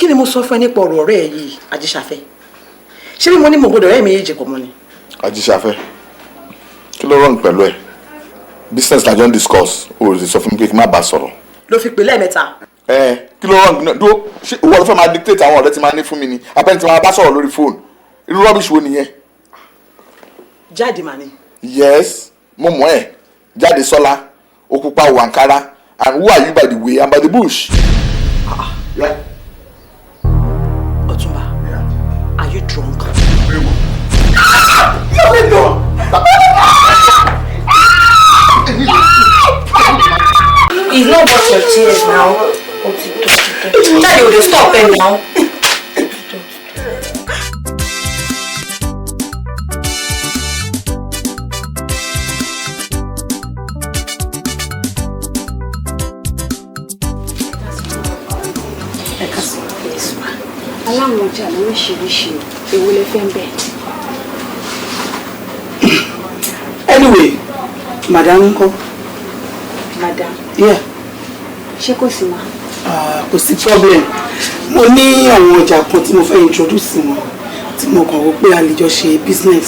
kí ni mo sọ fún ẹ nípa ọ̀rọ̀ ọ̀rẹ́ yìí Ajíṣafẹ́ ṣé bí mo ní mo gbọ́dọ̀ ọ̀rẹ́ mi yéjì pọ̀ mọ́ ni. Ajíṣafẹ́ kí ló wrong pẹ̀lú ẹ business la jọ ń discuss o sì sọ fún mi pé kí n má bàa sọ̀rọ̀. ló fi pè lẹ́ẹ̀mẹ́ta. Kí ló wrong náà dúró ṣé ìwọ ló fẹ́ máa dictate àwọn ọ̀rẹ́ tí máa ní fún mi ni abẹ́ni tí máa bá sọ̀rọ̀ lórí fóònù irú rubbish wo nìyẹn. jáde mà ni. Yes mo mọ̀ ẹ́ Jáde Sọ́lá Òkúpa Wàǹkárá and who are you by the way and by the bush. Yeah. Ọ̀túnba, are you drunk? It's not about your tears now. Daddy, will you stop it now? Aláwọn ọjà lóríṣiríṣi èwo lẹ fẹ́ ń bẹ̀. Anyway, madam ńkọ́. Madam. Yeah. Ṣé kò sí ma? Kò sí problem. Mo ní àwọn ọjà kan tí mo fẹ́ introduce wọn tí mo kàn wò pé a lè jọ ṣe business.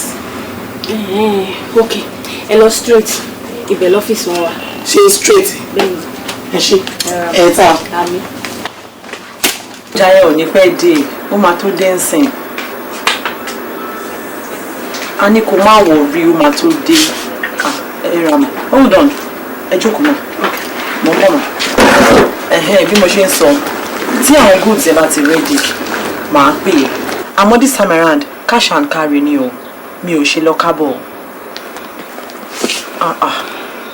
Okay. Ẹ lọ straight. Ibẹ̀ lọ́fíìsì wọn wà. Ṣé straight? Bẹ́ẹ̀ni. Ẹ ṣé. Ẹ ta. Àmín. Jaiye ò ní pẹ́ dé, ó máa tó dé nsìn. A ní kó má wọ̀ rí, ó máa tó dé. Ẹ ra mọ̀. Hold on. Ẹ jókòó mọ́. Mo ń bọ̀ mọ́. Bí mo ṣe ń sọ, tí àwọn goods ẹ bá ti ready, màá pè é. Àmọ́ this time around, cash and carry ni o. Mi ò ṣe lọ kábọ̀.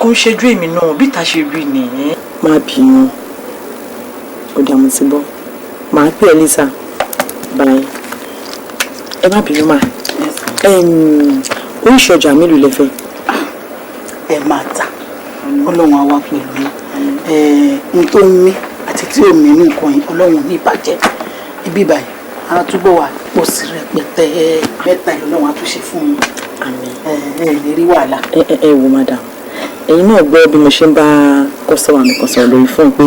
Kò ń ṣejú èmi náà, bí ta ṣe rí nìyẹn. Má bínú. Ó dà mo ti bọ́. Màá pè ẹ́ Lisa. Bye. Ẹ má bínú mà. Oríṣi ọjà mélòó lẹ fẹ́? Ẹ máa tà. Ọlọ́run á wá pẹ̀lú n tó ń mí àti tí ò mí ní nǹkan yìí Ọlọ́run ní ìbàjẹ́. Ibi báyìí á túbọ̀ wà pọ̀ sí rẹpẹtẹ. Mẹ́ta Ọlọ́run á tún ṣe fún mi. Àmín. Lè rí wàhálà. Ẹ wo madam. Ẹ̀yin náà gbọ́ bí mo ṣe ń bá kọ́sọ́wà mi kan sọ̀rọ̀ lórí fún pé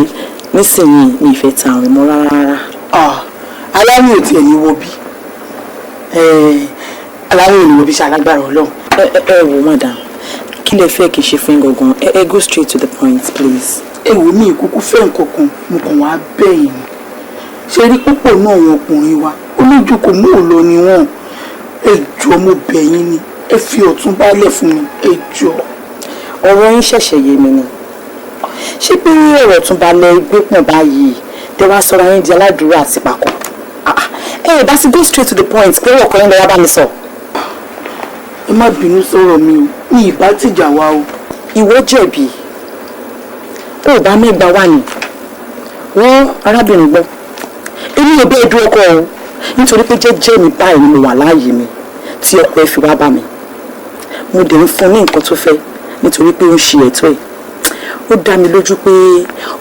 nísìnyí mi ìfẹ́ ta àwọn ọmọ rárá. Aláwọ̀ ò tiẹ̀ ní wo bí. Aláwọ̀ ò ní wo bí ṣe alágbára Ọlọ́run. Ẹ wo madam, kí lẹ fẹ́ kí n ṣe fún gangan? Ẹ go straight to the point please. Ẹ wò mí ìkúkú fẹ́ nǹkan kan mo kàn wá bẹ́yìn ni. Ṣé rí púpọ̀ náà àwọn ọkùnrin wa olójú kò mú òlò ni wọ́n. Ẹ jọ̀ọ́ mo bẹ̀ yín ni ẹ fi Ọ̀túnba lẹ̀ fún mi ẹ jọ̀ọ́. Ọ̀rọ̀ yín ṣẹ̀ṣẹ̀ yé mi ni. Ṣé pé ọ̀rọ̀ Ọ̀túnba lẹ gbé pọ̀n báyìí tẹ wá sọ̀rọ̀ yín di aládùúrà àti pàkọ́? Bá ti go straight to the point pé ọkọ yín lọ́wọ́ bá mi sọ. Ẹ má bínú sọ̀rọ̀ mi o, mi ìbá tìjà wa o. Ìwọ jẹ̀bi. Ó bá mẹ́gbàá wà ní. Wọ́n arábìnrin gbọ́. Èmi ò bẹ́ẹ̀ dúró kọ́ o nítorí pé jẹ́jẹ́ mi báyìí ni mo wà láàyè mi tí ọkọ ẹ fi wá bá mi. Mo dẹ̀ ń fún ní nǹkan tó fẹ́ nítorí pé ó ń ṣe ẹ̀tọ́ ẹ̀. Ó dá mi lójú pé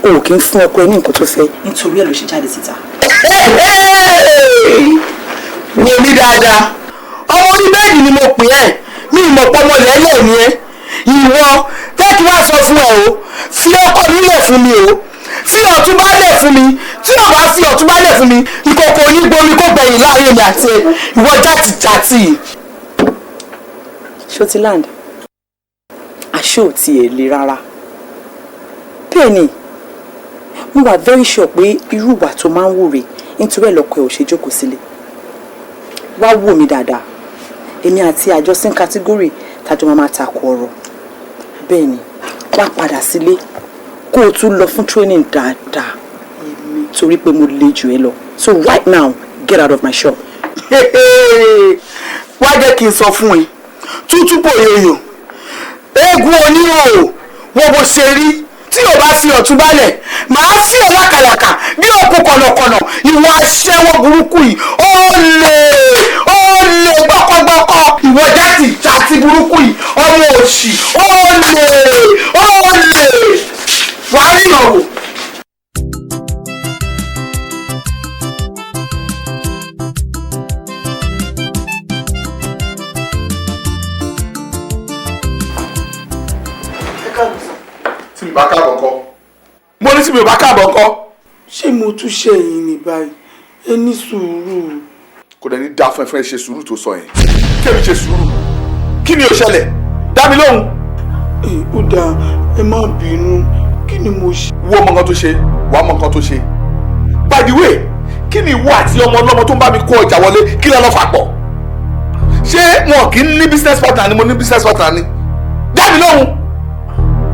o ò kí ń fún ọkọ ẹ ní nǹkan tó fẹ́ nítorí ẹ̀ ló ṣe jáde síta. Wo mi dáadáa ọmọ orí bẹ́ẹ̀dì ni mo pè ẹ́ mi ìmọ̀ pọ́nmọ lẹ́lẹ̀ ni ẹ́ ìwọ fẹ́ kí wá sọ fún ẹ o fi ọkọ mi lẹ̀ fún mi o fi Ọ̀túnba lẹ̀ fún mi tí o bá fi Ọ̀túnba lẹ̀ fún mi ìkòkò onígbomi kò gbẹ̀yìn láàrin èmi àti ẹ ìwọ játijàti. Shortland àṣé ò tiẹ̀ le rárá. Bẹ́ẹ̀ ni mo wà very sure pé irú ìwà tó máa ń wò rè nítorí ẹ̀ lọ́kọ ẹ̀ ò ṣe jókòó sílé. Wá wò mí dáadáa èmi àti àjọsìn category tájọ máa takò ọ̀rọ̀. Bẹ́ẹ̀ ni wá padà sílé kó o tún lọ fún training dáadáa torí pé mo le jù ẹ lọ. So right now get out of my shop. Wá jẹ́ kí n sọ fún ẹ tútù bò yòyò eégún oníhòòhò wo bó ṣe rí tí o bá fi Ọ̀túnba lẹ̀ màá fi ọ̀ lákàlàkà bí òkú kọ̀nàkọ̀nà ìwọ aṣẹ́wó burúkú yìí ó lè gbọ́kọ̀gbọ́kọ̀ ìwọ játì burúkú yìí ọmọ òṣì ó lè wàá rí ọ̀rọ̀. Tí mi bá káàbọ̀ kọ́. Mo ní tí mi ò bá káàbọ̀ kọ́. Ṣé mo tún ṣe yín ní báyìí? ẹ ní sùúrù. Kò dẹ̀ ní dá fún ẹ fún ẹ ṣe sùúrù tó sọ yẹn. Kémi ṣe sùúrù. Kí ni ó ṣẹlẹ̀? Dá mi lóhùn. Ó dáa, ẹ má bínú. Kí ni mo ṣe? Wo mọ nǹkan tó ṣe, wàá mọ nǹkan tó ṣe. By the way, kí ni ìwọ àti ọmọ ọlọ́mọ tó ń bá mi kó ọjà wọlé kí lẹ lọ fà pọ̀? Ṣé wọn kì í ní business partner ni mo ní business partner ni? Dá mi lóhùn.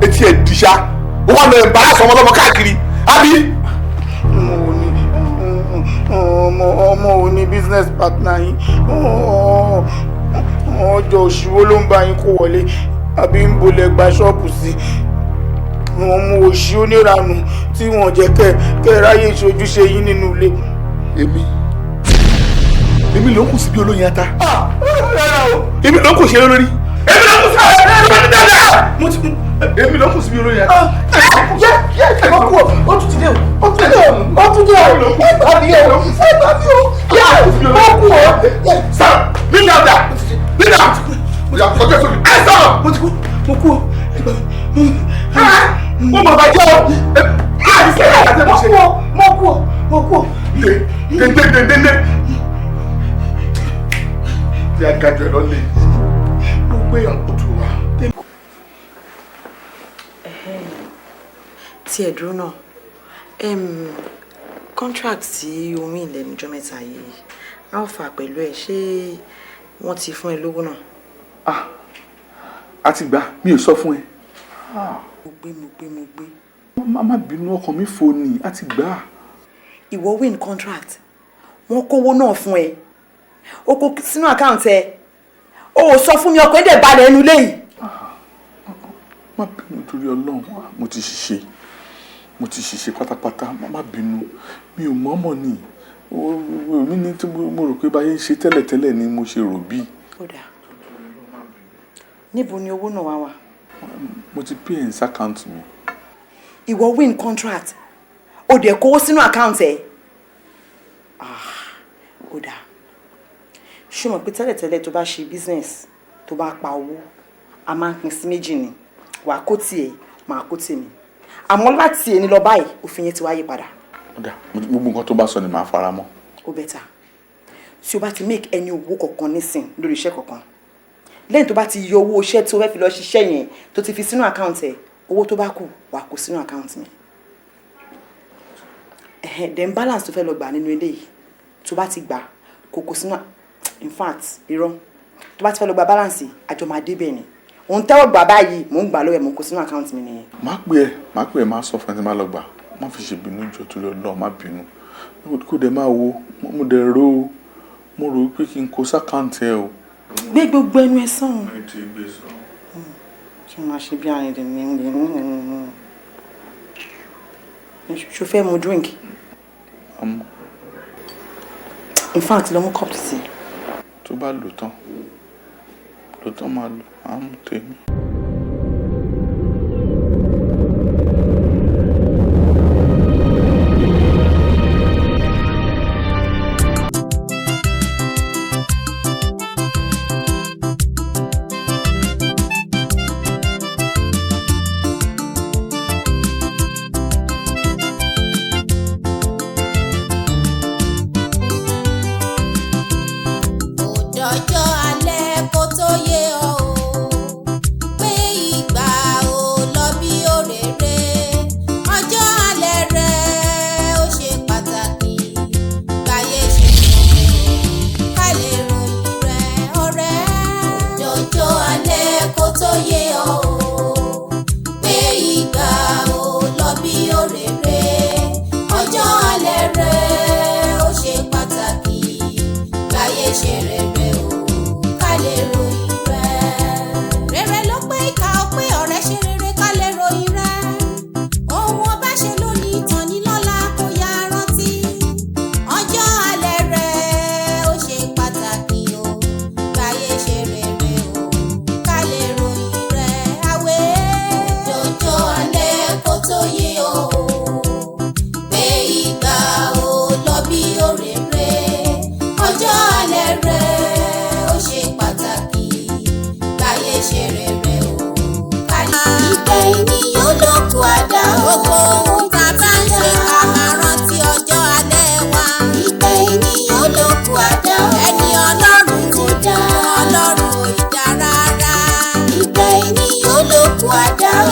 Etí ẹ̀ dìṣà, ó wà lọ embarrass ọmọ ọlọ́mọ káàkiri, àbí? Ọmọ ò ní business partner yín. Ọjọ́ òṣìwò ló ń bá yín kó wọlé àbí ń bolẹ̀ gba ṣọ́ọ̀bù sí. Ọmọ òṣì oníranù tí wọ́n jẹ́ kẹ́ ráyè ìṣojúṣe yín nínú ilé. Èmi ló ń kù sí bí olóyin ata. Èmi ló ń kù sí olórí. Èmi ló ń kù sí olórí. Èmi ló ń kù sí bí olóyin ata. Ẹ má kú ọ, ó tún ti dé o, ó tún dé o, ó tún dé o, ẹ bá mi o, ẹ bá mi o, má kú ọ. Sam, leave that there. Leave that. Oya, kọjá sórí. Ẹ sọ̀rọ̀. Mo ti kú, mo kú ọ. Mo mọ̀ bàjẹ́ o. Mo kú ọ, mo kú ọ. Dende. Bí a gajọ ẹ lọ lè. Mo gbé ọ̀pọ̀tù wa. Tí ẹ dúró náà, contract tí omi ìlẹ́nu ọjọ́ mẹ́ta yìí, alpha pẹ̀lú ẹ̀ ṣé wọ́n ti fún ẹ lówó náà? A ti gbà, mi ò sọ fún ẹ. Mo gbé. Má bínú, ọkàn mi fò ní, a ti gbà. Ìwọ win contract, wọ́n kówó náà fún ẹ, o kó sínú account ẹ, o ò sọ fún mi ọkọ̀ ẹ̀dẹ̀ balẹ̀ ẹnu léyìí. Má bínú torí Ọlọ́run, mo ti ṣiṣẹ́ pátápátá, má bínú, mi ò mọ̀ọ́mọ̀ ni. Mi ní tí mo rò pé báyé ṣe tẹ́lẹ̀tẹ́lẹ̀ ni mo ṣe rò bí. Kódà níbo ni owó náà wá? Mo ti pay ẹ̀ sí account mi. Ìwọ win contract, o dẹ̀ kówó sínú account ẹ. Kódà ṣé o mọ̀ pé tẹ́lẹ̀tẹ́lẹ̀ tó bá ṣe business tó bá pa owó a máa ń pín sí méjì ni, wàá kó tiẹ̀ máa kó tèmi, àmọ́ láti èní lọ báyìí òfin yẹn ti wáyé padà. Gbogbo nǹkan tó bá sọ ni màá fara mọ́. Ó bẹ́tà tí o bá ti make ẹni owó kankan nísìn lórí iṣẹ́ kankan, lẹ́yìn tó bá ti yọ owó iṣẹ́ tó fẹ́ fi lọ ṣiṣẹ́ yẹn tó ti fi sínú àkáǹtì ẹ̀, owó tó bá kù wàá kó sínú àkáǹtì mi. Then balance tó fẹ́ lọ gbà nínú eléyìí tó bá ti gbà kó kó sínú, in fact irọ́, tó bá ti fẹ́ lọ gba balance àjọ máa dé bẹ́ẹ̀ ni. Òun tẹ́wọ̀ gbà báyìí mò ń gbà lọ́wọ́ ẹ̀ mò ń kó sínú àkáǹtì mi nìyẹn. Má pè ẹ́, má sọ fún ẹ tí má lọ gbà. Má fi ṣe bínú jọ torí Ọlọ́run, má bínú. Kó dẹ̀ máa wo, mo dẹ̀ mo rò pé kí n kó sákàǹtì ẹ o. Gbé gbogbo ẹnu ẹ sàn. Kí n máa ṣe bí àrìndìn ní ṣo fẹ́ mu drink? In fact lọ mú cup sí. Tó bá lò tán máa lò, á mú tèmi. Odojo ale kó tó yé ọ o, down.